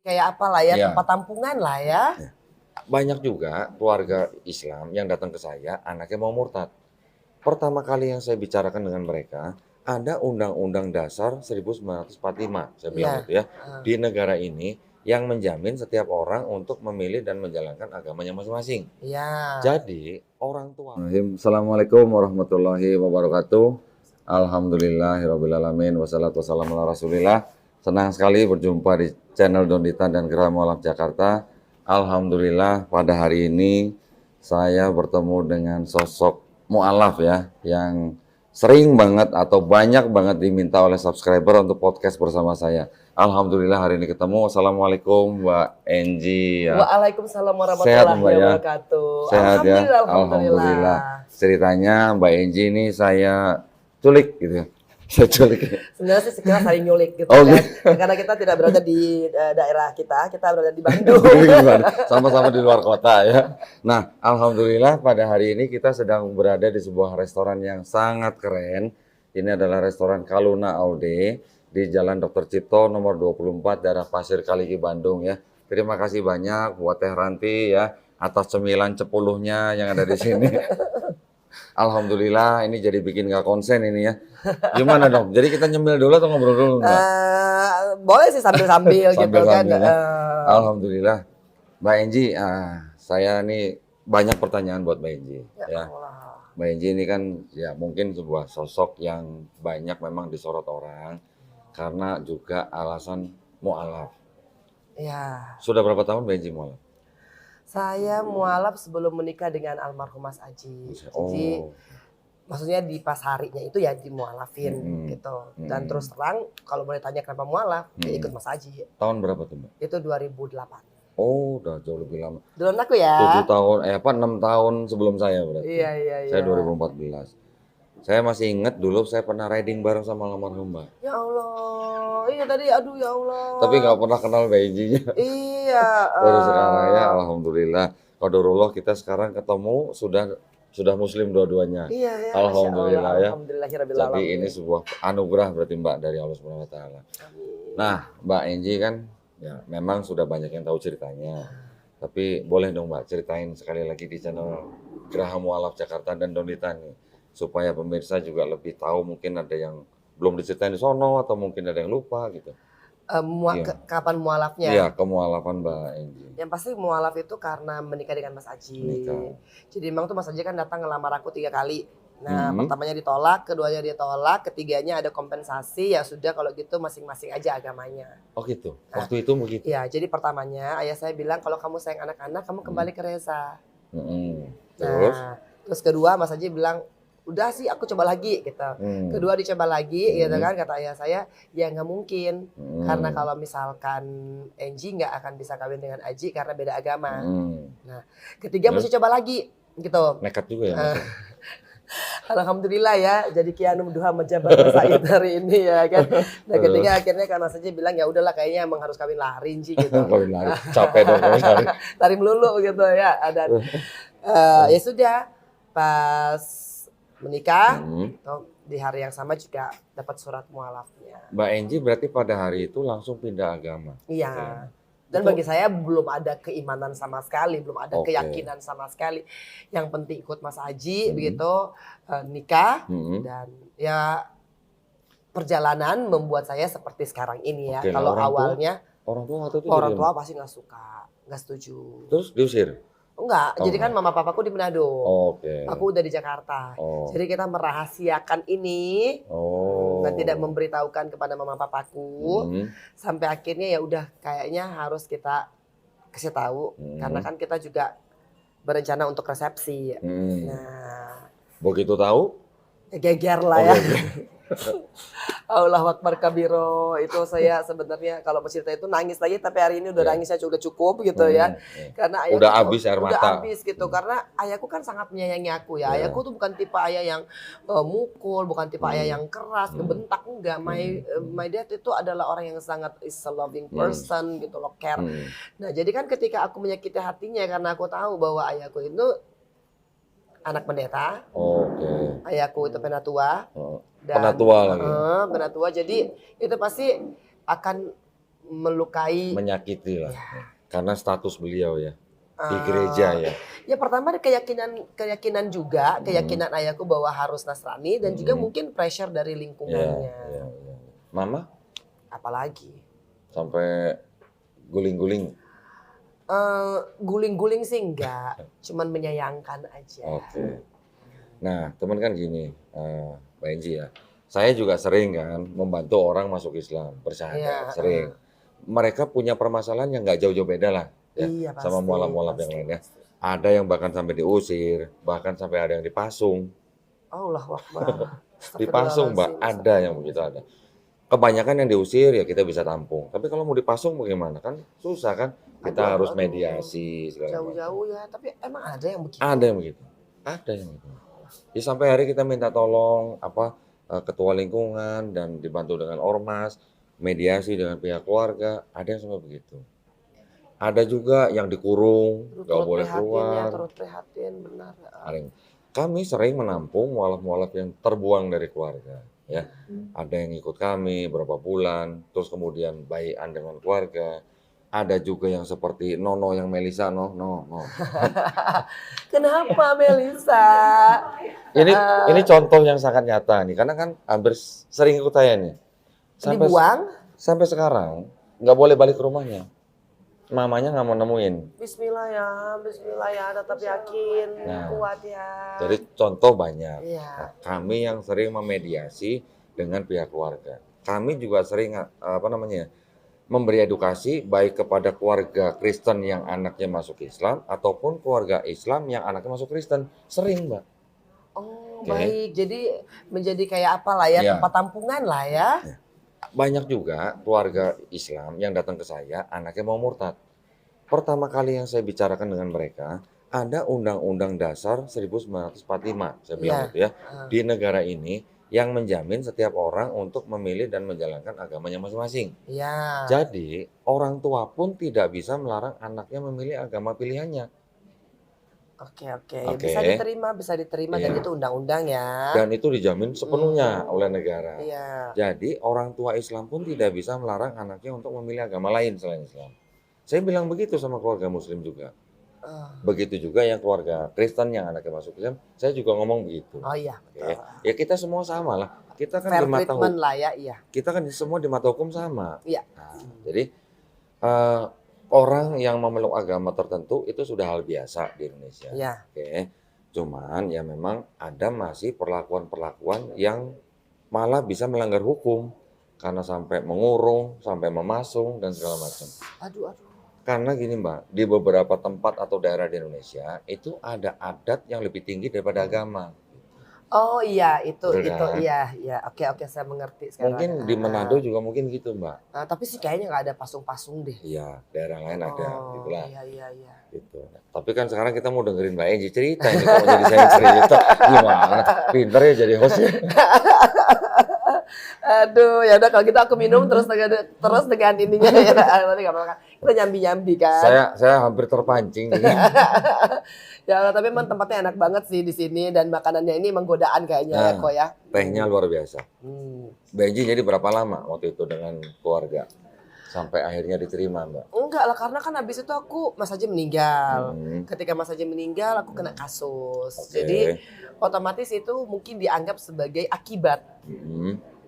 kayak apalah ya, Iya. tempat tampungan lah ya. Banyak juga keluarga Islam yang datang ke saya, anaknya mau murtad. Pertama kali yang saya bicarakan dengan mereka, ada Undang-Undang Dasar 1945, saya bilang Iya. gitu ya, di negara ini yang menjamin setiap orang untuk memilih dan menjalankan agamanya masing-masing. Iya. Jadi orang tua. Assalamualaikum warahmatullahi wabarakatuh. Alhamdulillahirobbilalamin. Wassalatu wassalamu ala rasulillah. Senang sekali berjumpa di channel Dondita dan Geraha Mualaf Jakarta. Alhamdulillah pada hari ini saya bertemu dengan sosok mualaf ya yang sering banget atau banyak banget diminta oleh subscriber untuk podcast bersama saya. Alhamdulillah hari ini ketemu. Assalamualaikum Mbak Enji ya. Waalaikumsalam Sehat, warahmatullahi Mbak, ya? wabarakatuh. Sehat ya? Alhamdulillah. Alhamdulillah. Ceritanya Mbak Enji ini saya culik gitu ya. Saya culik. Sebenarnya sih sekilas saling nyulik gitu Oh, kan. Karena kita tidak berada di daerah kita berada di Bandung. Sama-sama di luar kota ya. Nah, alhamdulillah pada hari ini kita sedang berada di sebuah restoran yang sangat keren. Ini adalah restoran Kaluna Aude di Jalan Dr. Cipto nomor 24 daerah Pasir Kaliki Bandung ya. Terima kasih banyak buat Teh Ranti ya atas cemilan cepuluhnya yang ada di sini. Alhamdulillah ini jadi bikin gak konsen ini ya. Gimana dong? Jadi kita nyemil dulu atau ngobrol dulu? Boleh sih sambil-sambil gitu kan. Ya. Alhamdulillah. Mbak Enji, saya nih banyak pertanyaan buat Mbak Enji. Ya. Mbak Enji ini kan ya mungkin sebuah sosok yang banyak memang disorot orang karena juga alasan mualaf. Ya. Sudah berapa tahun Mbak Enji mualaf? Saya mualaf sebelum menikah dengan almarhum Mas Aji. Jadi maksudnya di pas harinya itu ya dimualafin gitu. Dan terus terang kalau boleh tanya kenapa mualaf, ya ikut Mas Aji. Tahun berapa tuh Mbak? Itu 2008. Oh, udah jauh lebih lama. Duluan aku ya. 7 tahun, 6 tahun sebelum saya berarti. Iya. Saya 2014. Saya masih ingat dulu saya pernah riding bareng sama almarhum Mbak. Ya Allah, iya tadi aduh ya Allah. Tapi nggak pernah kenal Mbak Enjinya. Iya. Baru sekarang ya, alhamdulillah. Qadarullah kita sekarang ketemu sudah muslim dua-duanya. Iya. Alhamdulillah ya. Alhamdulillahirabbil Jadi alamin. ini sebuah anugerah berarti Mbak dari Allah Subhanahu wa taala. Nah, Mbak Enji kan ya memang sudah banyak yang tahu ceritanya. Tapi boleh dong Mbak ceritain sekali lagi di channel Geraha Mualaf Jakarta dan Dondita nih supaya pemirsa juga lebih tahu, mungkin ada yang belum diceritain di sono atau mungkin ada yang lupa gitu. Kapan mualafnya? Iya, kemualafan Mbak Enji. Yang pasti mualaf itu karena menikah dengan Mas Aji. Jadi memang tuh Mas Aji kan datang ngelamar aku 3 kali. Nah, pertamanya ditolak, keduanya ditolak, ketiganya ada kompensasi, ya sudah kalau gitu masing-masing aja agamanya. Oh gitu, waktu itu begitu? Iya, jadi pertamanya ayah saya bilang kalau kamu sayang anak-anak, kamu kembali ke Reza. Terus? Nah, terus kedua Mas Aji bilang, udah sih aku coba lagi gitu. Kedua dicoba lagi gitu kan, kata ayah saya, ya nggak mungkin. Karena kalau misalkan Enji nggak akan bisa kawin dengan Aji karena beda agama. Nah, ketiga mesti coba lagi gitu. Nekat juga ya Mas? Alhamdulillah ya, jadi kianum duha menjabat Said hari ini ya kan. Nah ketiga akhirnya karena saja bilang ya udahlah kayaknya emang harus kawin lari Enji gitu. Kawin lari, capek dong kawin lari. Lari melulu gitu ya. Dan ya sudah pas menikah di hari yang sama juga dapat surat mualafnya. Mbak Enji berarti pada hari itu langsung pindah agama? Iya. Dan bagi saya belum ada keimanan sama sekali, belum ada keyakinan sama sekali. Yang penting ikut Mas Aji begitu, nikah dan ya perjalanan membuat saya seperti sekarang ini ya. Kalau awalnya orang tua pasti nggak suka, nggak setuju. Terus diusir? Enggak, jadi kan mama papaku di Manado. Aku udah di Jakarta. Jadi kita merahasiakan ini. Dan tidak memberitahukan kepada mama papaku. Sampai akhirnya ya udah kayaknya harus kita kasih tahu karena kan kita juga berencana untuk resepsi. Nah, begitu tahu? Geger lah ya. Allahu Akbar kabiro, itu saya sebenarnya kalau cerita itu nangis lagi, tapi hari ini udah nangisnya udah cukup gitu ya. Karena ayahku udah habis air mata. Udah habis gitu karena ayahku kan sangat menyayangi aku ya. Ayahku tuh bukan tipe ayah yang mukul, bukan tipe ayah yang keras, ngebentak, enggak. My dad itu adalah orang yang sangat is a loving person gitu loh, care. Nah, jadi kan ketika aku menyakiti hatinya karena aku tahu bahwa ayahku itu anak pendeta. Ayahku itu penatua. Penatua lagi. Penatua, jadi itu pasti akan melukai. Menyakiti lah. Karena status beliau ya di Ah, gereja ya. Ya pertama ada keyakinan juga, keyakinan ayahku bahwa harus Nasrani dan juga mungkin pressure dari Iya, lingkungannya. iya, iya. Mama Apalagi sampai guling-guling. guling-guling sih enggak, cuman menyayangkan aja. Oke. Nah, teman kan gini, Mbak Enji ya. Saya juga sering kan membantu orang masuk Islam, bersyahadat, Iya, sering. Mereka punya permasalahan yang nggak jauh-jauh beda lah ya, iya sama pasti, mualaf-mualaf yang pasti, lainnya. pasti. Ada yang bahkan sampai diusir, bahkan sampai ada yang dipasung. Allahu Akbar. Dipasung, Mbak, Astagfirullahaladzim, ada yang begitu ada. Kebanyakan yang diusir ya kita bisa tampung. Tapi kalau mau dipasung bagaimana? Kan susah kan? Kita harus Aduh, mediasi segala macam. jauh-jauh ya, tapi emang ada yang begitu. Ada yang begitu. Ada yang begitu. Ya sampai hari kita minta tolong ketua lingkungan dan dibantu dengan ormas, mediasi dengan pihak keluarga, ada yang sampai begitu. Ada juga yang dikurung, nggak Turut boleh prihatin ya, keluar. turut prihatin, benar. Kami sering menampung mualaf-mualaf yang terbuang dari keluarga. Ya, ada yang ikut kami berapa bulan, terus kemudian baikan dengan keluarga. Ada juga yang seperti Nono yang Melisa, no. Kenapa Melisa? Ini contoh yang sangat nyata nih, karena kan hampir sering ikut saya nih. Dibuang? Sampai sekarang nggak boleh balik ke rumahnya. Mamanya nggak mau nemuin. Bismillah ya, tetap yakin, Nah, kuat ya. Jadi contoh banyak. Iya. Nah, kami yang sering memediasi dengan pihak keluarga. Kami juga sering memberi edukasi baik kepada keluarga Kristen yang anaknya masuk Islam ataupun keluarga Islam yang anaknya masuk Kristen. Sering, Mbak. Oh, Oke. baik. Jadi menjadi kayak apa lah ya, Iya. tempat tampungan lah ya. Banyak juga keluarga Islam yang datang ke saya, anaknya mau murtad. Pertama kali yang saya bicarakan dengan mereka, ada Undang-Undang Dasar 1945, saya bilang Iya. gitu ya, di negara ini yang menjamin setiap orang untuk memilih dan menjalankan agamanya masing-masing. Iya. Jadi, orang tua pun tidak bisa melarang anaknya memilih agama pilihannya. Oke. Oke. Bisa diterima dan Iya. itu undang-undang ya. Dan itu dijamin sepenuhnya oleh negara. Iya. Jadi orang tua Islam pun tidak bisa melarang anaknya untuk memilih agama lain selain Islam. Saya bilang begitu sama keluarga Muslim juga. Begitu juga yang keluarga Kristen yang anaknya masuk Islam, saya juga ngomong begitu. Oh iya, Oke. betul. Ya kita semua sama lah. Kita kan Fair di mata treatment hukum, lah ya, iya. kita kan semua di mata hukum sama. Iya. Nah, jadi orang yang memeluk agama tertentu itu sudah hal biasa di Indonesia. Iya. Oke. Cuman ya memang ada masih perlakuan-perlakuan yang malah bisa melanggar hukum karena sampai mengurung, sampai memasung dan segala macam. Aduh. Karena gini Mbak, di beberapa tempat atau daerah di Indonesia itu ada adat yang lebih tinggi daripada agama. Oh iya, itu Betul kan? iya. Oke, saya mengerti sekarang. Mungkin di Manado juga mungkin gitu Mbak. Tapi sih kayaknya nggak ada pasung-pasung deh. Iya, daerah lain ada, gitulah. Iya. Gitu. Tapi kan sekarang kita mau dengerin Mbak Enji cerita ini, kalau jadi saya cerita gimana? Pinter ya jadi host. Aduh, ya udah kalau gitu aku minum terus dengan ininya ya. Nanti nggak apa-apa. Kita nyambi kan. Saya hampir terpancing. Ya, tapi emang tempatnya enak banget sih di sini dan makanannya ini emang godaan kayaknya ya kok ya. Tehnya luar biasa. Mbak Enji jadi berapa lama waktu itu dengan keluarga? Sampai akhirnya diterima Mbak? Enggak lah, karena kan habis itu aku Mas Haji meninggal. Ketika Mas Haji meninggal aku kena kasus. Jadi otomatis itu mungkin dianggap sebagai akibat.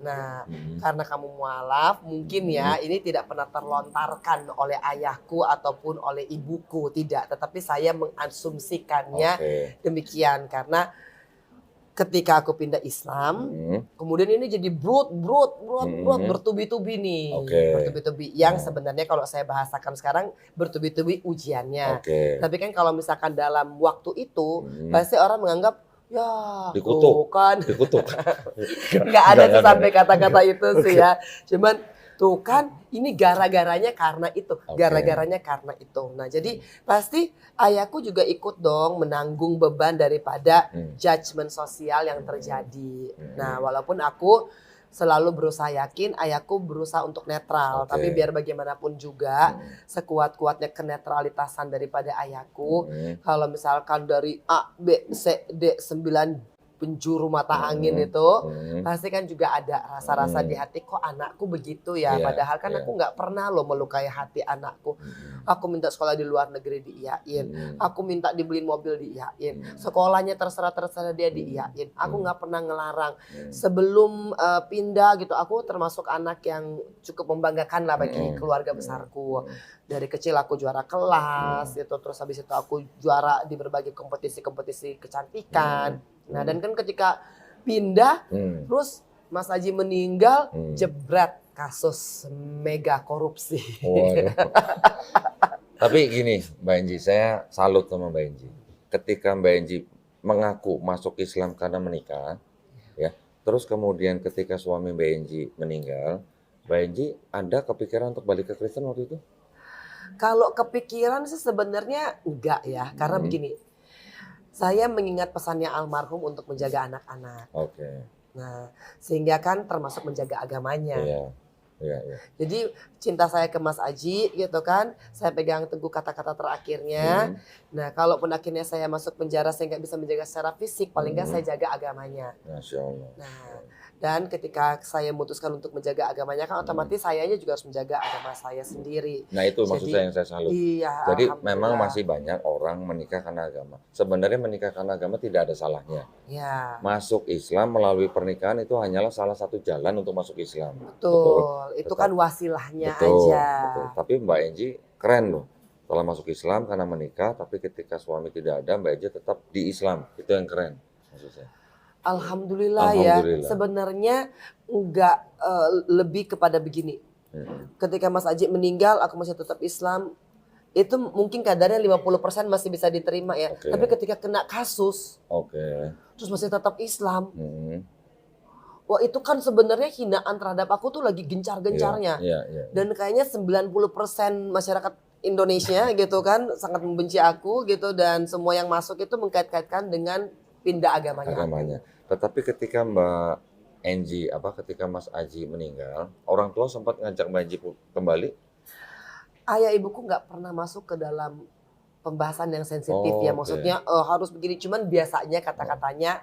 Nah, karena kamu mualaf, mungkin ya ini tidak pernah terlontarkan oleh ayahku ataupun oleh ibuku, tidak. Tetapi saya mengasumsikannya demikian karena ketika aku pindah Islam, kemudian ini jadi brut bertubi-tubi nih, bertubi-tubi yang sebenarnya kalau saya bahasakan sekarang bertubi-tubi ujiannya. Tapi kan kalau misalkan dalam waktu itu pasti orang menganggap ya, dikutuk. Nggak ada tuh sampai kata-kata itu sih ya. Cuman tuh kan ini gara-garanya karena itu, gara-garanya karena itu. Nah jadi pasti ayahku juga ikut dong menanggung beban daripada judgement sosial yang terjadi. Nah walaupun aku selalu berusaha yakin, ayahku berusaha untuk netral. Tapi biar bagaimanapun juga, sekuat-kuatnya kenetralitasan daripada ayahku, kalau misalkan dari A, B, C, D, 9 penjuru mata angin Hmm. itu, Hmm. pasti kan juga ada rasa-rasa di hati, kok anakku begitu ya. Iya, Padahal kan iya. aku nggak pernah loh melukai hati anakku. Hmm. Aku minta sekolah di luar negeri diiyain. Hmm. Aku minta dibeliin mobil diiyain. Hmm. Sekolahnya terserah dia diiyain. Aku Hmm. nggak pernah ngelarang. Hmm. Sebelum pindah gitu, aku termasuk anak yang cukup membanggakan lah bagi Hmm. keluarga Hmm. besarku. Hmm. Dari kecil aku juara kelas gitu, terus habis itu aku juara di berbagai kompetisi-kompetisi kecantikan. Nah, dan kan ketika pindah, Hmm. terus Mas Aji meninggal, Hmm. jebret kasus mega korupsi. Waduh. Tapi gini, Mbak Enji, saya salut sama Mbak Enji. Ketika Mbak Enji mengaku masuk Islam karena menikah, ya, terus kemudian ketika suami Mbak Enji meninggal, Mbak Enji ada kepikiran untuk balik ke Kristen waktu itu? Kalau kepikiran sih sebenarnya enggak ya, karena Hmm. begini, saya mengingat pesannya almarhum untuk menjaga anak-anak. Oke, Nah, sehingga kan termasuk menjaga agamanya. iya, iya, iya. Jadi cinta saya ke Mas Aji gitu kan, saya pegang teguh kata-kata terakhirnya. Hmm. Nah, kalaupun akhirnya saya masuk penjara saya nggak bisa menjaga secara fisik, paling nggak saya jaga agamanya. Masya Allah. Nah, dan ketika saya memutuskan untuk menjaga agamanya kan otomatis sayanya juga harus menjaga agama saya sendiri. Nah itu maksud Jadi, saya yang saya salut. Iya, Jadi alhamdulillah. memang masih banyak orang menikah karena agama. Sebenarnya menikah karena agama tidak ada salahnya. Ya, Masuk Islam melalui pernikahan itu hanyalah salah satu jalan untuk masuk Islam. betul. Itu Tetap. kan wasilahnya Betul, aja. betul. Tapi Mbak Enji keren loh. Setelah masuk Islam karena menikah, tapi ketika suami tidak ada, Mbak Enji tetap di Islam. Itu yang keren maksud saya. Alhamdulillah ya. Alhamdulillah. Sebenarnya enggak lebih kepada begini. Hmm. Ketika Mas Aji meninggal, aku masih tetap Islam. Itu mungkin kadarnya 50% masih bisa diterima ya. Oke. Tapi ketika kena kasus, Oke. terus masih tetap Islam. Hmm. Wah, itu kan sebenarnya hinaan terhadap aku tuh lagi gencar-gencarnya. Iya, iya. Dan kayaknya 90% masyarakat Indonesia gitu kan sangat membenci aku gitu, dan semua yang masuk itu mengkait-kaitkan dengan pindah agamanya. Agamanya. Tetapi ketika Mbak Enji, ketika Mas Aji meninggal, orang tua sempat ngajak Mbak Enji kembali? Ayah ibuku nggak pernah masuk ke dalam pembahasan yang sensitif Oh, ya, oke. maksudnya harus begini, cuman biasanya kata-katanya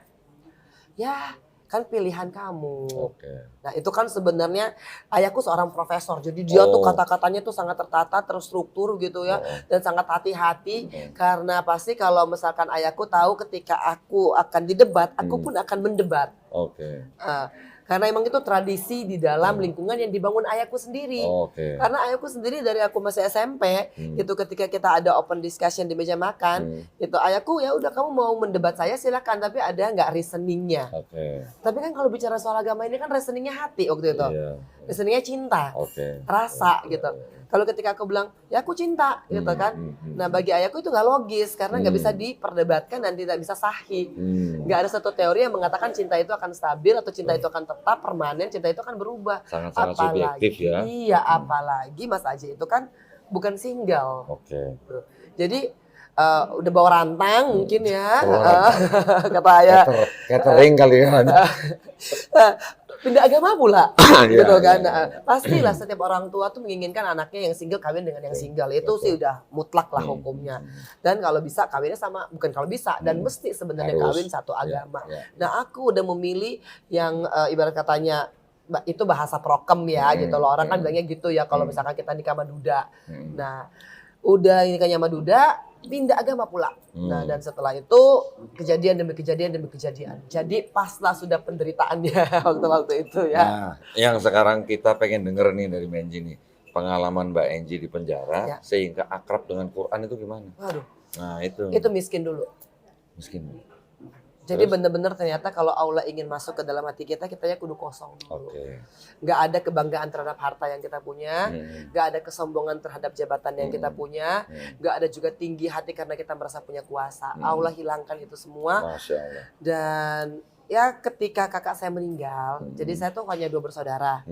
ya kan pilihan kamu. Oke. Nah itu kan sebenarnya ayahku seorang profesor, jadi dia tuh Oh. kata-katanya tuh sangat tertata, terstruktur gitu ya, Oh. dan sangat hati-hati. Oh. Karena pasti kalau misalkan ayahku tahu ketika aku akan didebat, aku pun akan mendebat. Oke. Karena emang itu tradisi di dalam lingkungan yang dibangun ayahku sendiri. Oke. Karena ayahku sendiri dari aku masih SMP, itu ketika kita ada open discussion di meja makan, itu ayahku ya udah kamu mau mendebat saya silakan, tapi ada nggak reasoningnya. Oke. Tapi kan kalau bicara soal agama ini kan reasoningnya hati waktu itu. Iya. Reasoningnya cinta, Oke. rasa gitu. Kalau ketika aku bilang, ya aku cinta gitu kan. Nah bagi ayahku itu nggak logis karena nggak bisa diperdebatkan dan tidak bisa sahih. Nggak ada satu teori yang mengatakan cinta itu akan stabil atau cinta itu akan tetap permanen, cinta itu akan berubah. Sangat-sangat subjektif ya. Iya, apalagi Mas Aji itu kan bukan single. Oke. Jadi udah bawa rantang mungkin ya, Bawa kata ayah. Catering kali ya. Pindah agama pula, Iya, gitu kan. iya, Nah, pastilah setiap orang tua tuh menginginkan anaknya yang single kawin dengan yang single. Itu sih udah mutlak lah hukumnya. Dan kalau bisa kawinnya sama, bukan kalau bisa, dan mesti sebenarnya Harus. kawin satu agama. Iya. Nah aku udah memilih yang ibarat katanya itu bahasa prokem ya gitu loh. Orang kan bilangnya gitu ya kalau misalkan kita nikah sama duda. Nah udah nikahnya sama duda, pindah agama pula. Nah dan setelah itu kejadian demi kejadian demi kejadian. Jadi paslah sudah penderitaannya waktu-waktu itu ya. Nah, yang sekarang kita pengen denger nih dari Mbak Enji nih, pengalaman Mbak Enji di penjara Ya. sehingga akrab dengan Quran itu gimana? Waduh, Nah itu. itu miskin dulu. Miskin. Jadi Terus? bener-bener ternyata kalau Allah ingin masuk ke dalam hati kita, kitanya kudu kosong dulu. Oke. Nggak ada kebanggaan terhadap harta yang kita punya, nggak ada kesombongan terhadap jabatan yang kita punya, nggak ada juga tinggi hati karena kita merasa punya kuasa. Allah hilangkan itu semua. Masya Allah. Dan ya ketika kakak saya meninggal, jadi saya tuh hanya 2 bersaudara.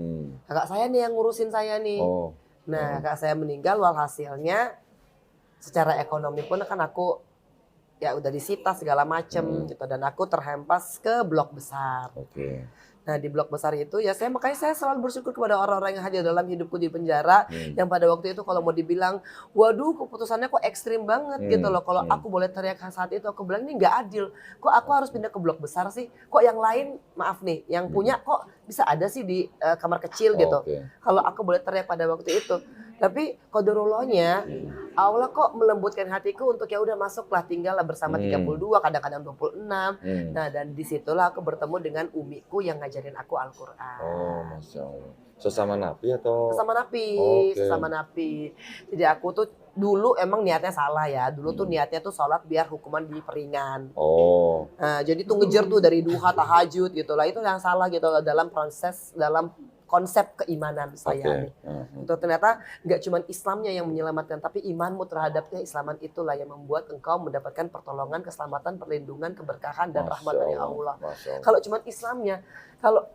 Kakak saya nih yang ngurusin saya nih. Oh. Nah kakak saya meninggal, walhasilnya secara ekonomi pun kan aku ya udah disita segala macem gitu, dan aku terhempas ke blok besar. Oke. Nah di blok besar itu ya makanya saya selalu bersyukur kepada orang-orang yang hadir dalam hidupku di penjara, yang pada waktu itu kalau mau dibilang, waduh keputusannya kok ekstrim banget gitu loh. Kalau aku boleh teriak saat itu, aku bilang ini nggak adil. Kok aku harus pindah ke blok besar sih? Kok yang lain, maaf nih, yang punya kok bisa ada sih di kamar kecil gitu. Kalau aku boleh teriak pada waktu itu. Tapi qadarullahnya Allah kok melembutkan hatiku untuk ya udah masuklah, tinggallah bersama 32, kadang-kadang 26. Nah dan disitulah aku bertemu dengan umiku yang ngajarin aku Al-Quran. Oh, Masya Allah. Sesama napi atau? Sesama napi, sesama napi. Jadi aku tuh dulu emang niatnya salah ya. Dulu tuh niatnya tuh sholat biar hukuman diperingan. Oh. Nah, jadi tuh ngejar tuh dari duha, tahajud gitu lah. Itu yang salah gitu loh dalam proses, dalam konsep keimanan saya nih. Itu ternyata nggak cuma Islamnya yang menyelamatkan, tapi imanmu terhadap keislaman itulah yang membuat engkau mendapatkan pertolongan, keselamatan, perlindungan, keberkahan dan rahmat dari Allah. Kalau cuma Islamnya, kalau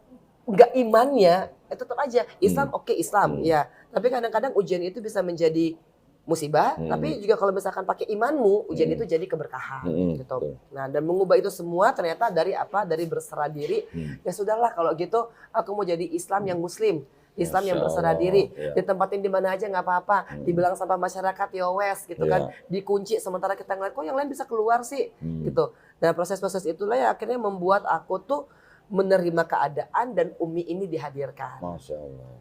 nggak imannya, tetap aja Islam Islam ya. Tapi kadang-kadang ujian itu bisa menjadi musibah, tapi juga kalau misalkan pakai imanmu, ujian itu jadi keberkahan gitu. Nah, dan mengubah itu semua ternyata dari apa? Dari berserah diri. Ya sudahlah kalau gitu aku mau jadi Islam yang muslim. Islam yang berserah diri, ditempatin di mana aja nggak apa-apa, dibilang sama masyarakat ya wes gitu kan, dikunci sementara kita ngeliat kok yang lain bisa keluar sih gitu. Nah proses-proses itulah yang akhirnya membuat aku tuh menerima keadaan dan Umi ini dihadirkan. Masya Allah.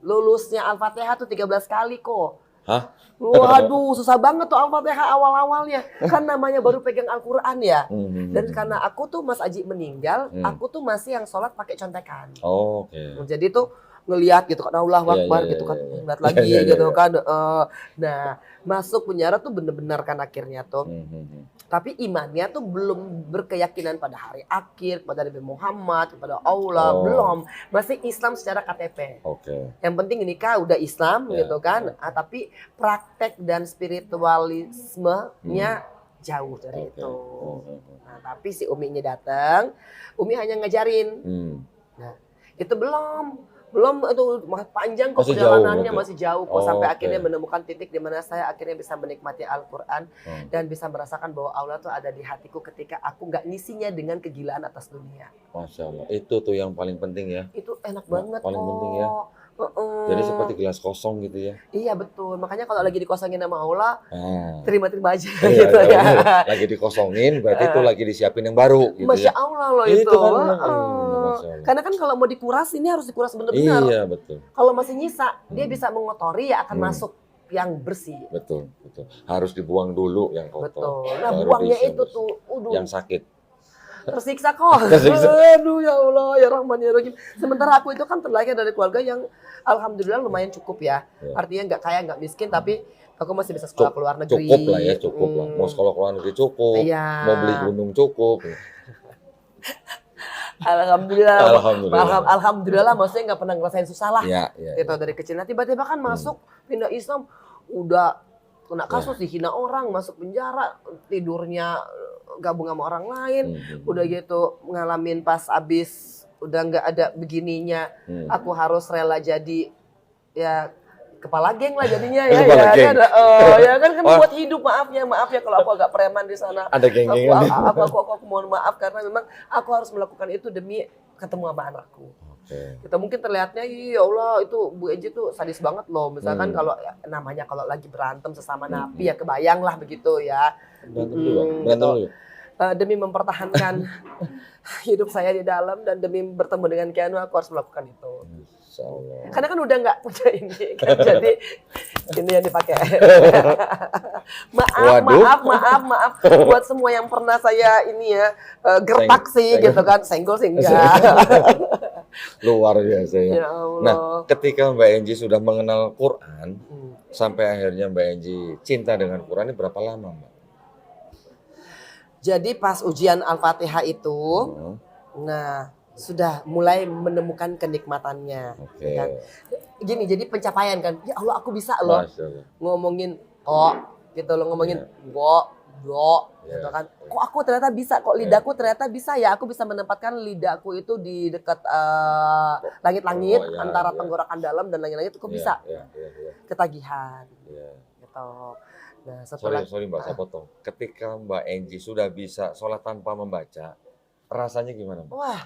Lulusnya Al-Fatihah tuh 13 kali kok. Hah? Waduh, susah banget tuh Al-Fatihah awal-awalnya. Kan namanya baru pegang Al-Quran ya. Dan karena aku tuh Mas Aji meninggal, aku tuh masih yang sholat pakai contekan. Oh, oke. Jadi tuh ngelihat gitu kan, Allahu Akbar gitu kan, ngeliat lagi gitu kan. Nah, masuk penjara tuh bener-bener kan akhirnya tuh. Tapi imannya tuh belum berkeyakinan pada hari akhir, pada Nabi Muhammad, kepada Allah, belum. Masih Islam secara KTP. Yang penting nikah udah Islam gitu kan. Tapi praktek dan spiritualismenya jauh dari itu. Nah, tapi si Umi ini datang, Umi hanya ngajarin. Nah, itu belum itu panjang kok perjalanannya, masih jauh kok sampai akhirnya menemukan titik di mana saya akhirnya bisa menikmati Al-Quran dan bisa merasakan bahwa Allah tuh ada di hatiku ketika aku nggak ngisinya dengan kegilaan atas dunia. Masya Allah, itu tuh yang paling penting ya. Itu enak banget paling penting ya. Jadi seperti gelas kosong gitu ya. Iya betul, makanya kalau lagi dikosongin sama Allah, terima-terima aja gitu ya. Lagi dikosongin berarti itu lagi disiapin yang baru gitu. Masya Allah loh itu. Karena kan kalau mau dikuras ini harus dikuras benar-benar. Iya betul. Kalau masih nyisa, dia bisa mengotori ya akan masuk yang bersih. Betul. Harus dibuang dulu yang kotor. Betul. Nah buangnya itu tuh, yang sakit. Tersiksa kok. Aduh ya Allah, ya Rahman ya Rahim. Sementara aku itu kan terlahir dari keluarga yang alhamdulillah lumayan cukup ya. Artinya nggak kaya, nggak miskin, tapi aku masih bisa sekolah ke luar negeri. Cukup lah ya, cukup lah. Mau sekolah ke luar negeri cukup, mau beli gunung cukup. Alhamdulillah maksudnya nggak pernah ngerasain susah lah. Gitu dari kecil. Nah tiba-tiba kan masuk pindah Islam, udah kena kasus dihina orang, masuk penjara, tidurnya gabung sama orang lain, udah gitu ngalamin pas abis udah nggak ada begininya, aku harus rela jadi ya kepala geng lah jadinya ya. Ya kan buat hidup, maaf ya kalau aku agak preman di sana. Ada geng-gengan. Aku mohon maaf karena memang aku harus melakukan itu demi ketemu sama anakku. Kita mungkin terlihatnya ya Allah itu Bu Enji tuh sadis banget loh. Misalkan kalau namanya kalau lagi berantem sesama napi ya kebayang lah begitu ya. Berantem. Demi mempertahankan hidup saya di dalam dan demi bertemu dengan Keanu aku harus melakukan itu. Karena kan udah nggak punya ini kan, jadi ini yang dipakai. maaf buat semua yang pernah saya ini ya gertak sih gitu kan, senggol sih enggak. Luar biasa ya. Ya Allah. Nah, ketika Mbak Enji sudah mengenal Quran sampai akhirnya Mbak Enji cinta dengan Quran ini berapa lama, Mbak? Jadi pas ujian Al-Fatihah itu, nah sudah mulai menemukan kenikmatannya. Kan? Gini, jadi pencapaian kan, ya Allah aku bisa loh ngomongin gitu loh, ngomongin gitu kan. Kok aku ternyata bisa, kok lidahku ternyata bisa ya, aku bisa menempatkan lidahku itu di dekat langit-langit antara tenggorokan dalam dan langit-langit, kok bisa. Ketagihan. gitu. Nah setelah Sorry Mbak, saya potong. Ketika Mbak Enji sudah bisa sholat tanpa membaca, rasanya gimana Mbak? wah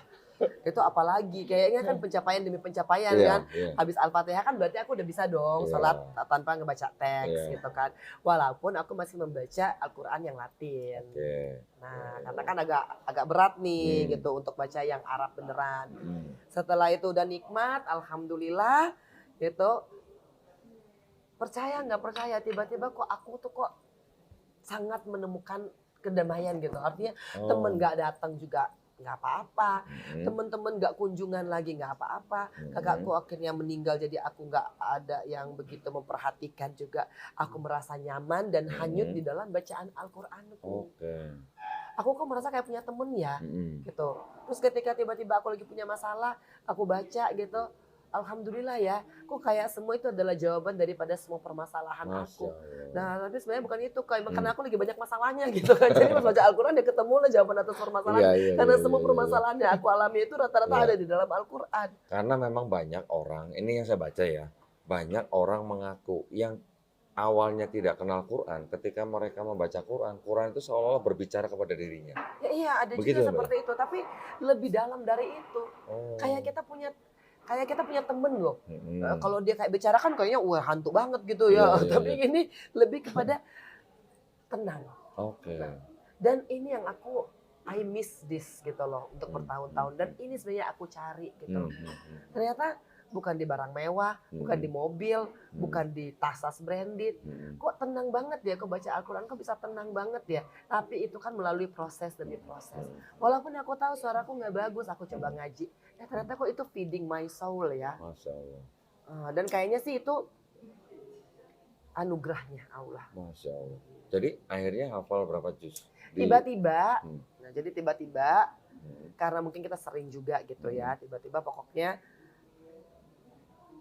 itu apalagi kayaknya kan pencapaian demi pencapaian Iya, kan. iya, Habis Al-Fatihah kan berarti aku udah bisa dong sholat iya, tanpa ngebaca teks iya. gitu kan. Walaupun aku masih membaca Al-Quran yang Latin. Oke. Nah, karena kan agak agak berat nih Hmm. gitu untuk baca yang Arab beneran. Hmm. Setelah itu udah nikmat, alhamdulillah gitu. Percaya nggak percaya tiba-tiba kok aku tuh kok sangat menemukan kedamaian gitu. Artinya temen Oh. nggak datang juga nggak apa-apa, Hmm. temen-temen nggak kunjungan lagi nggak apa-apa, Hmm. kakakku akhirnya meninggal jadi aku nggak ada yang begitu memperhatikan juga, aku merasa nyaman dan hanyut di dalam bacaan Al-Qur'anku. Oke. Aku kok merasa kayak punya temen ya Hmm. gitu. Terus ketika tiba-tiba aku lagi punya masalah, aku baca gitu, alhamdulillah ya, kok kayak semua itu adalah jawaban daripada semua permasalahan Masya aku. Allah. Nah, tapi sebenarnya bukan itu, kayak karena aku lagi banyak masalahnya gitu kan. Jadi pas baca Al-Quran ya ketemu lah jawaban atas permasalahan. Iya. Karena semua permasalahan yang aku alami itu rata-rata Iya. ada di dalam Al-Quran. Karena memang banyak orang, ini yang saya baca ya, banyak orang mengaku yang awalnya tidak kenal Quran, ketika mereka membaca Quran, Quran itu seolah-olah berbicara kepada dirinya. Ya iya, ada Begitu juga ya, Mbak? seperti itu, tapi lebih dalam dari itu. Oh. Kayak kita punya temen loh. Hmm. Kalau dia kayak bicara kan kayaknya wah hantu banget gitu ya. Iya, Tapi iya. ini lebih kepada tenang. Oke. Nah, dan ini yang I miss this gitu loh untuk Hmm. bertahun-tahun. Dan ini sebenarnya aku cari gitu. Hmm. Ternyata bukan di barang mewah, bukan di mobil, bukan di tas-tas branded. Hmm. Kok tenang banget ya, kok baca Al-Quran kok bisa tenang banget ya. Tapi itu kan melalui proses demi proses. Walaupun aku tahu suaraku nggak bagus, aku coba ngaji. Ternyata kok itu feeding my soul ya. Masya Allah. Dan kayaknya sih itu anugerahnya Allah. Masya Allah. Jadi akhirnya hafal berapa juz? Tiba-tiba, Hmm. nah jadi tiba-tiba Hmm. karena mungkin kita sering juga gitu ya, tiba-tiba pokoknya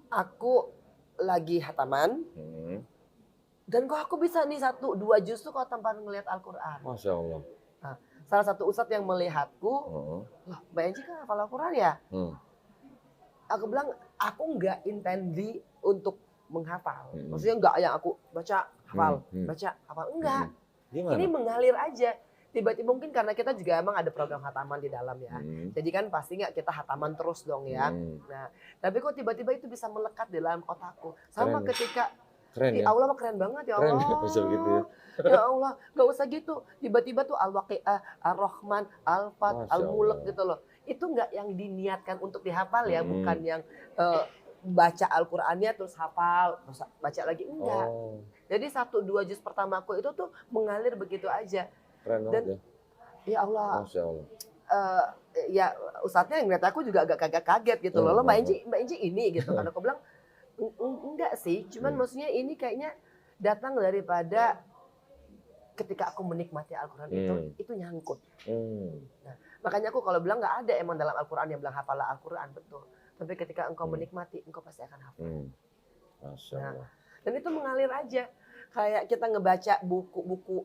aku lagi hataman Hmm. dan kok aku bisa nih 1-2 juz tuh kalau tanpa ngelihat Al-Quran. Masya Allah. Salah satu ustadz yang melihatku, Hmm. loh Mbak Enji kan hafal Al-Quran ya? Hmm. Aku bilang aku nggak intendi untuk menghafal. Hmm. Maksudnya nggak yang aku baca hafal, Hmm. baca hafal, enggak. Gimana? Ini mengalir aja. Tiba-tiba mungkin karena kita juga emang ada program hataman di dalam ya. Hmm. Jadi kan pasti nggak kita hataman terus dong ya. Hmm. Nah, tapi kok tiba-tiba itu bisa melekat di dalam otakku. Sama Keren ya? ketika Keren Ih, ya? Allah mah keren banget ya Keren Allah. ya, bisa begitu ya? Ya Allah, nggak usah gitu. Tiba-tiba tuh Al-Waqi'ah, Ar-Rahman, Al-Fat, Masya Al-Mulk Allah. gitu loh. Itu nggak yang diniatkan untuk dihafal ya, Hmm. bukan yang baca Al-Qur'annya terus hafal, terus baca lagi enggak. Oh, Jadi 1-2 juz pertamaku itu tuh mengalir begitu aja. keren Dan banget ya. ya Allah, Masya Allah. ya ustadznya yang ngeliat aku juga agak kaget gitu loh. Mbak Enji ini gitu. Karena aku bilang enggak sih, cuman maksudnya ini kayaknya datang daripada ketika aku menikmati Al-Quran itu nyangkut. Nah, makanya aku kalau bilang nggak ada emang dalam Al-Quran yang bilang hafalah Al-Quran, betul. Tapi ketika engkau menikmati, engkau pasti akan hafal. Masya Nah, Allah. dan itu mengalir aja. Kayak kita ngebaca buku-buku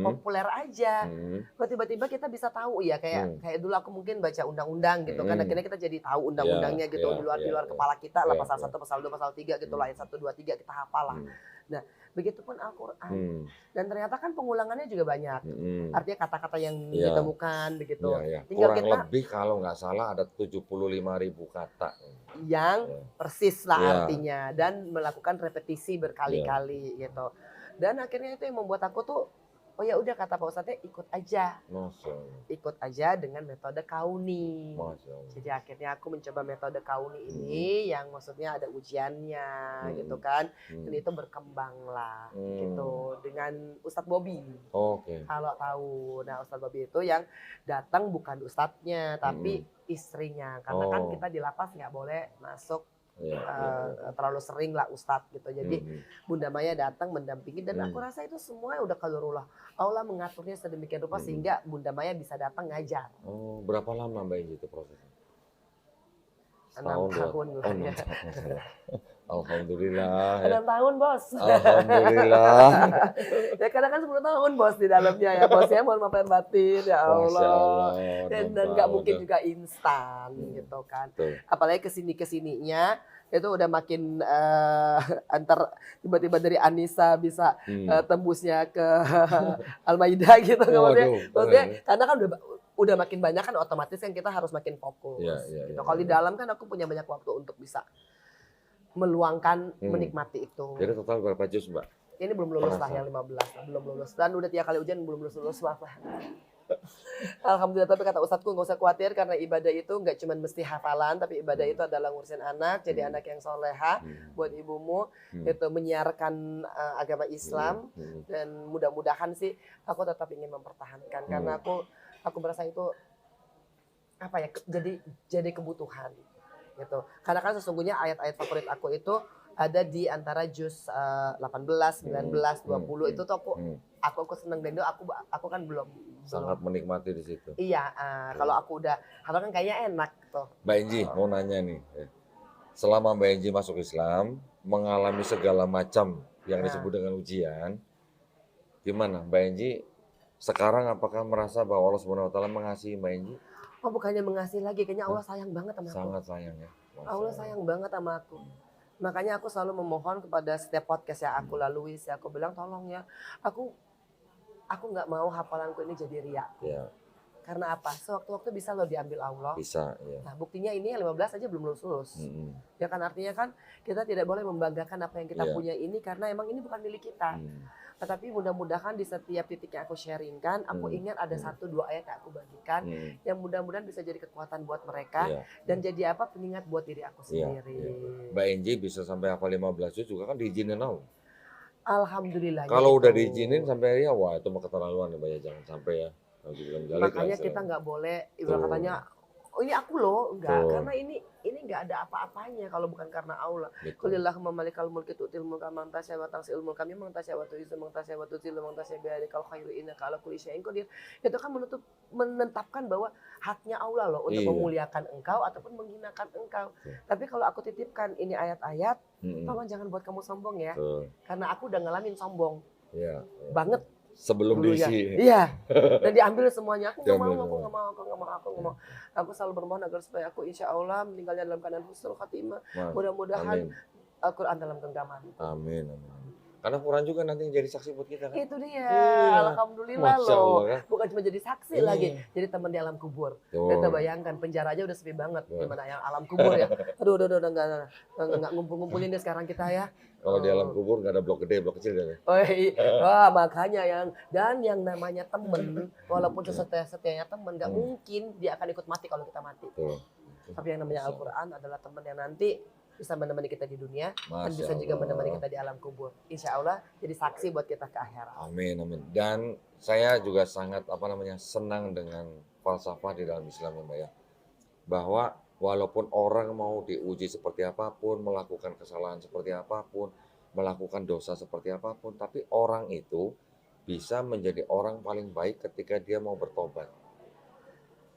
populer aja. Kok tiba-tiba kita bisa tahu ya, kayak dulu aku mungkin baca undang-undang gitu kan, akhirnya kita jadi tahu undang-undangnya gitu, di luar kepala kita lah, pasal 1, pasal 2, pasal 3 gitu lah, ayat 1, 2, 3 kita hafal lah. Nah, begitupun Al-Quran. Dan ternyata kan pengulangannya juga banyak. Artinya kata-kata yang ditemukan begitu. Tinggal kurang kita, lebih kalau nggak salah ada 75.000 kata. Yang persis lah artinya. Dan melakukan repetisi berkali-kali gitu. Dan akhirnya itu yang membuat aku tuh, oh ya udah kata Pak Ustadznya ikut aja. Ikut aja dengan metode kauni. Jadi akhirnya aku mencoba metode kauni ini yang maksudnya ada ujiannya gitu kan. Dan itu berkembang lah gitu dengan Ustadz Bobby. Kalau tahu. Nah Ustadz Bobby itu yang datang bukan ustadznya tapi istrinya. Karena kan kita di lapas nggak boleh masuk terlalu sering lah ustadz gitu. Jadi Bunda Maya datang mendampingi dan aku rasa itu semua udah qadarullah. Allah mengaturnya sedemikian rupa sehingga Bunda Maya bisa datang ngajar. Berapa lama Mbak Enji itu prosesnya? 6 tahun lah ya. Alhamdulillah. 6 tahun bos. Alhamdulillah. Ya kadang kan 10 tahun bos di dalamnya ya bosnya, mohon maaf lahir batin ya Allah. Dan nggak mungkin juga instan gitu kan. Apalagi kesininya itu udah makin antar tiba-tiba dari Anissa bisa tembusnya ke Al-Maidah gitu maksudnya. Waduh, Maksudnya karena kan udah makin banyak kan otomatis kan kita harus makin fokus. Gitu. Kalau di dalam kan aku punya banyak waktu untuk bisa meluangkan menikmati itu. Jadi total berapa juz, Mbak? Ini belum lulus lah yang 15 lah, belum lulus. Dan udah 3 kali ujian belum lulus maaf lah. Alhamdulillah, tapi kata ustadku nggak usah khawatir karena ibadah itu nggak cuma mesti hafalan, tapi ibadah itu adalah ngurusin anak, jadi anak yang soleha buat ibumu, itu menyiarkan agama Islam dan mudah-mudahan sih aku tetap ingin mempertahankan karena aku merasa itu apa ya jadi kebutuhan gitu. Karena kan sesungguhnya ayat-ayat favorit aku itu ada di antara juz 18, 19, 20 itu tuh aku seneng dan itu aku kan belum sangat menikmati di situ. Iya, kalau aku udah hafal kan kayaknya enak tuh. Mbak Enji mau nanya nih, selama Mbak Enji masuk Islam, mengalami segala macam yang disebut dengan ujian, gimana Mbak Enji sekarang apakah merasa bahwa Allah Subhanahu Wa Taala mengasihi Mbak Enji? Oh bukannya mengasihi lagi, kayaknya Allah sayang banget sama aku. Sangat sayang ya. Allah sayang banget sama aku. Makanya aku selalu memohon kepada setiap podcast yang aku lalui, aku bilang tolong ya, aku nggak mau hafalanku ini jadi riak. Ya. Karena apa? Sewaktu-waktu bisa loh diambil Allah. Bisa, ya. Nah buktinya ini 15 aja belum lulus. Ya kan artinya kan kita tidak boleh membanggakan apa yang kita punya ini karena emang ini bukan milik kita. Tetapi mudah-mudahan di setiap titik yang aku sharingkan, aku ingat ada 1-2 ayat yang aku bagikan yang mudah-mudahan bisa jadi kekuatan buat mereka dan jadi apa pengingat buat diri aku sendiri. Mbak Enji bisa sampai hafal 15 juz juga kan diizinin Allah. Alhamdulillah. Kalau udah diizinin sampai ya wah itu mah keterlaluan ya Mbak ya, jangan sampai ya. Makanya kita nggak boleh ibarat katanya oh ini aku loh, enggak, karena ini enggak ada apa-apanya kalau bukan karena Allah. Qulillahumma malikal mulki tu'til mulka man tasya wa tanzi'ul mulka mimman tasya wa tu'izzu man tasya wa tudzillu man tasya bi yadikal khairu innaka ala kulli syai'in qadir. Itu kan menetapkan bahwa haknya Allah loh untuk memuliakan engkau ataupun menghinakan engkau. Tapi kalau aku titipkan ini ayat-ayat, tolong jangan buat kamu sombong ya. Karena aku udah ngalamin sombong. Banget. Sebelum diisi. Iya. Dan diambil semuanya. Aku nggak mau. Aku selalu bermohon agar supaya aku insya Allah meninggalnya dalam keadaan husnul khatimah. Mudah-mudahan Al-Quran dalam genggaman. Amin. Karena Quran juga nanti jadi saksi buat kita kan. Itu dia. Alhamdulillah loh. Kan? Bukan cuma jadi saksi lagi. Jadi teman di alam kubur. Kita bayangkan penjara aja udah sepi banget. Gimana yang alam kubur ya. Aduh udah nggak ngumpul-ngumpulin deh sekarang kita ya. Kalau di alam kubur nggak ada blok gede, blok kecil kan? Wah makanya yang namanya temen, walaupun setianya temen, nggak mungkin dia akan ikut mati kalau kita mati. Tapi yang namanya Al-Quran adalah teman yang nanti bisa menemani kita di dunia dan bisa juga menemani kita di alam kubur. Insya Allah jadi saksi buat kita ke akhirat. Amin. Dan saya juga sangat senang dengan falsafah di dalam Islam ya Mbak ya. Bahwa walaupun orang mau diuji seperti apapun, melakukan kesalahan seperti apapun, melakukan dosa seperti apapun, tapi orang itu bisa menjadi orang paling baik ketika dia mau bertobat.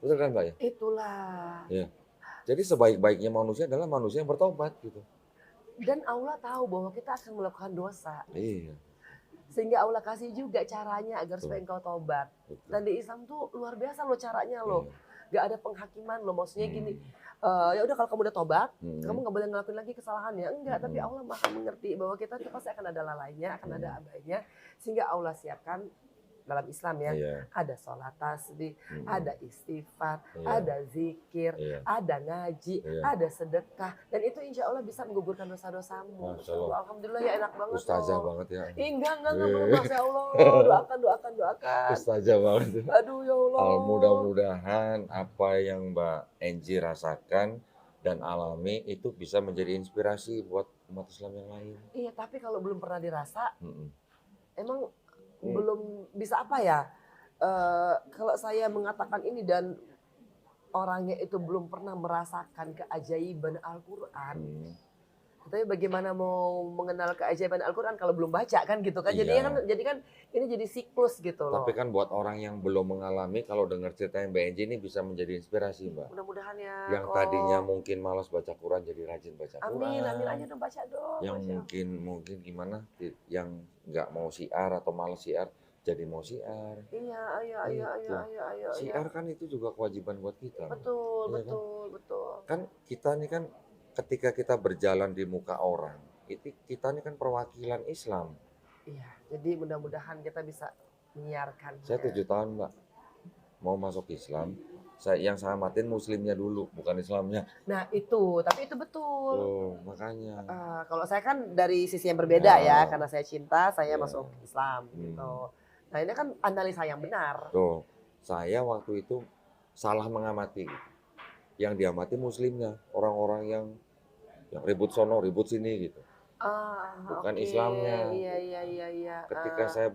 Betul kan Mbak ya? Itulah. Ya. Jadi sebaik-baiknya manusia adalah manusia yang bertobat gitu. Dan Allah tahu bahwa kita akan melakukan dosa. Iya. Sehingga Allah kasih juga caranya agar supaya engkau tobat. Dan di Islam tuh luar biasa loh caranya loh. Gak ada penghakiman loh, maksudnya gini, ya udah kalau kamu udah tobat, kamu nggak boleh ngelakuin lagi kesalahannya, enggak. Tapi Allah maha mengerti bahwa kita tuh pasti akan ada lalainya, akan ada abainya, sehingga Allah siapkan dalam Islam ya, ada sholat tasbih, ada istighfar, ada zikir, ada ngaji, ada sedekah, dan itu insya Allah bisa menggugurkan dosa-dosamu. Alhamdulillah ya enak banget. Ustazah banget ya. Enggak belum, masya Allah. Doakan. Ustazah banget. Aduh ya Allah. Mudah-mudahan apa yang Mbak Enji rasakan dan alami itu bisa menjadi inspirasi buat umat Islam yang lain. Iya, tapi kalau belum pernah dirasa, emang belum bisa apa ya, kalau saya mengatakan ini dan orangnya itu belum pernah merasakan keajaiban Al-Quran, tapi bagaimana mau mengenal keajaiban Al-Quran kalau belum baca kan gitu kan. Jadi kan ini jadi siklus gitu loh. Tapi kan buat orang yang belum mengalami, kalau dengar ceritanya Mbak Enji ini bisa menjadi inspirasi Mbak. Mudah-mudahan ya. Yang tadinya mungkin malas baca Quran jadi rajin baca Quran. Amin aja dong, baca dong. Yang mungkin gimana, yang nggak mau syiar atau malas syiar jadi mau syiar. Iya. Syiar kan itu juga kewajiban buat kita. Betul. Kan kita nih kan ketika kita berjalan di muka orang, itu kita ini kan perwakilan Islam. Iya, jadi mudah-mudahan kita bisa menyiarkan. Saya 7 tahun, Mbak, mau masuk Islam. Yang saya matiin muslimnya dulu, bukan Islamnya. Nah itu, tapi itu betul. Oh, makanya. Kalau saya kan dari sisi yang berbeda ya, Ya. karena saya cinta, saya Ya. masuk Islam gitu. Nah ini kan analisa yang benar. Tuh, saya waktu itu salah mengamati. Yang diamati muslimnya, orang-orang yang ribut sono, ribut sini gitu. Bukan Oke. Islamnya. Iya. Ketika saya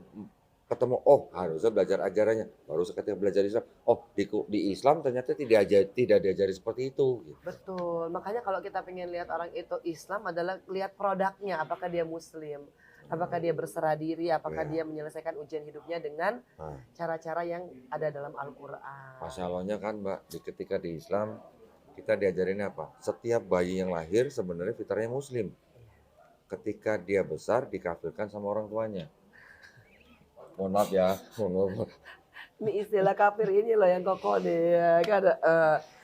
ketemu, oh harusnya belajar ajarannya, baru ketika belajar Islam, oh di Islam ternyata tidak diajari seperti itu. Gitu. Betul, makanya kalau kita pengen lihat orang itu Islam adalah lihat produknya, apakah dia Muslim, apakah dia berserah diri, apakah dia menyelesaikan ujian hidupnya dengan cara-cara yang ada dalam Al-Quran. Masalahnya kan Mbak, ketika di Islam kita diajarin apa? Setiap bayi yang lahir sebenarnya fitrahnya Muslim. Ketika dia besar dikafirkan sama orang tuanya. Mohon maaf ya, Ini istilah kafir ini loh yang kokoh nih, kan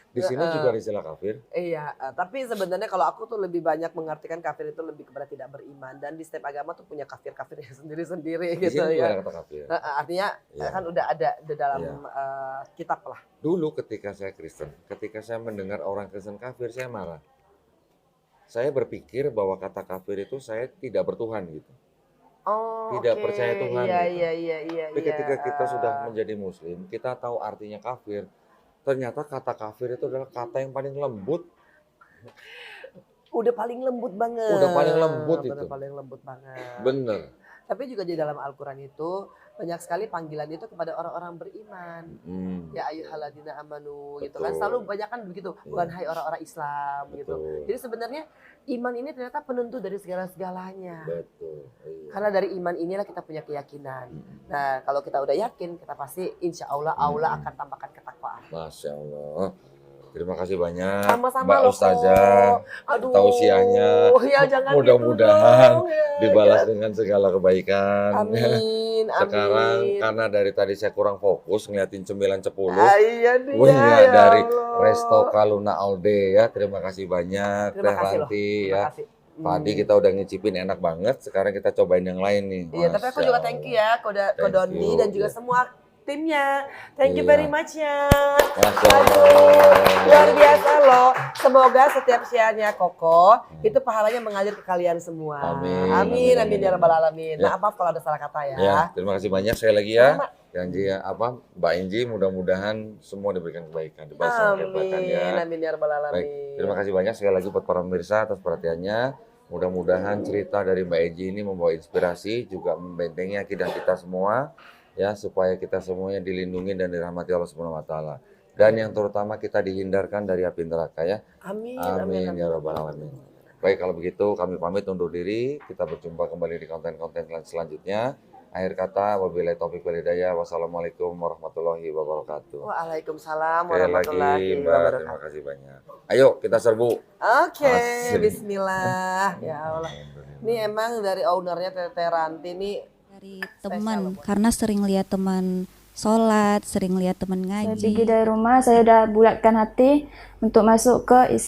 di sini juga ada istilah kafir. Iya, tapi sebenarnya kalau aku tuh lebih banyak mengartikan kafir itu lebih kepada tidak beriman, dan di setiap agama tuh punya kafir-kafirnya sendiri-sendiri Di gitu sini juga ya. ada kata kafir. Artinya kan udah ada di dalam kitab lah. Dulu ketika saya Kristen, ketika saya mendengar orang Kristen kafir, saya marah. Saya berpikir bahwa kata kafir itu saya tidak bertuhan gitu. Tidak percaya Tuhan. Iya. Tapi ketika kita sudah menjadi Muslim, kita tahu artinya kafir. Ternyata kata kafir itu adalah kata yang paling lembut. Udah paling lembut banget. Udah paling lembut itu. Udah paling lembut banget. Bener. Tapi juga di dalam Al-Quran itu banyak sekali panggilan itu kepada orang-orang beriman. Ya ayyuhalladzina amanu gitu kan. Selalu banyak kan begitu. Bukan hai orang-orang Islam gitu. Jadi sebenarnya iman ini ternyata penentu dari segala-segalanya. Betul. Iya. Karena dari iman inilah kita punya keyakinan. Nah kalau kita udah yakin, kita pasti insya Allah Allah akan tambahkan ketakwaan. Masya Allah. Terima kasih banyak Sama-sama Mbak loh, Ustazah. Aduh, Tausiahnya. ya jangan Mudah-mudahan gitu dong, ya, dibalas dengan segala kebaikan. Amin. Sekarang karena dari tadi saya kurang fokus ngeliatin cemilan 10. Iya dia, ya dari Allah. Resto Kaluna Alde ya. Terima kasih banyak Terima Teh kasih loh. Ranti Terima ya. kasih. Tadi kita udah ngicipin enak banget, sekarang kita cobain yang lain nih. Iya, tapi aku Masya juga thank you ya Thank Kodoni you. dan juga semua timnya. Thank you Iya. very much ya. Masya Aduh, Allah. luar biasa loh. Semoga setiap siarnya Koko itu pahalanya mengalir ke kalian semua. Amin. Amin ya rabbal alamin. Ya. Maaf kalau ada salah kata ya. Ya, terima kasih banyak sekali lagi ya. Sama. Janji ya, Mbak Inji, mudah-mudahan semua diberikan kebaikan, dibalas dengan kebaikan ya. Amin ya rabbal alamin. Baik, terima kasih banyak sekali lagi buat para pemirsa atas perhatiannya. Mudah-mudahan cerita dari Mbak Inji ini membawa inspirasi, juga membentengi akidah kita semua, ya, supaya kita semuanya dilindungi dan dirahmati Allah Subhanahu wa taala. Dan yang terutama kita dihindarkan dari api neraka ya. Amin ya rabbal alamin. Baik, kalau begitu kami pamit undur diri. Kita berjumpa kembali di konten-konten selanjutnya. Akhir kata, wabillahi taufiq wal hidayah. Wassalamualaikum warahmatullahi wabarakatuh. Waalaikumsalam Sekali lagi warahmatullahi Mbak, wabarakatuh. terima kasih banyak. Ayo kita serbu. Oke, Asik. bismillah. Ya Allah. Ini emang dari ownernya Teteh Ranti nih Dari teman, karena sering lihat teman sholat, sering lihat teman Saya ngaji. pergi dari rumah, saya udah bulatkan hati untuk masuk ke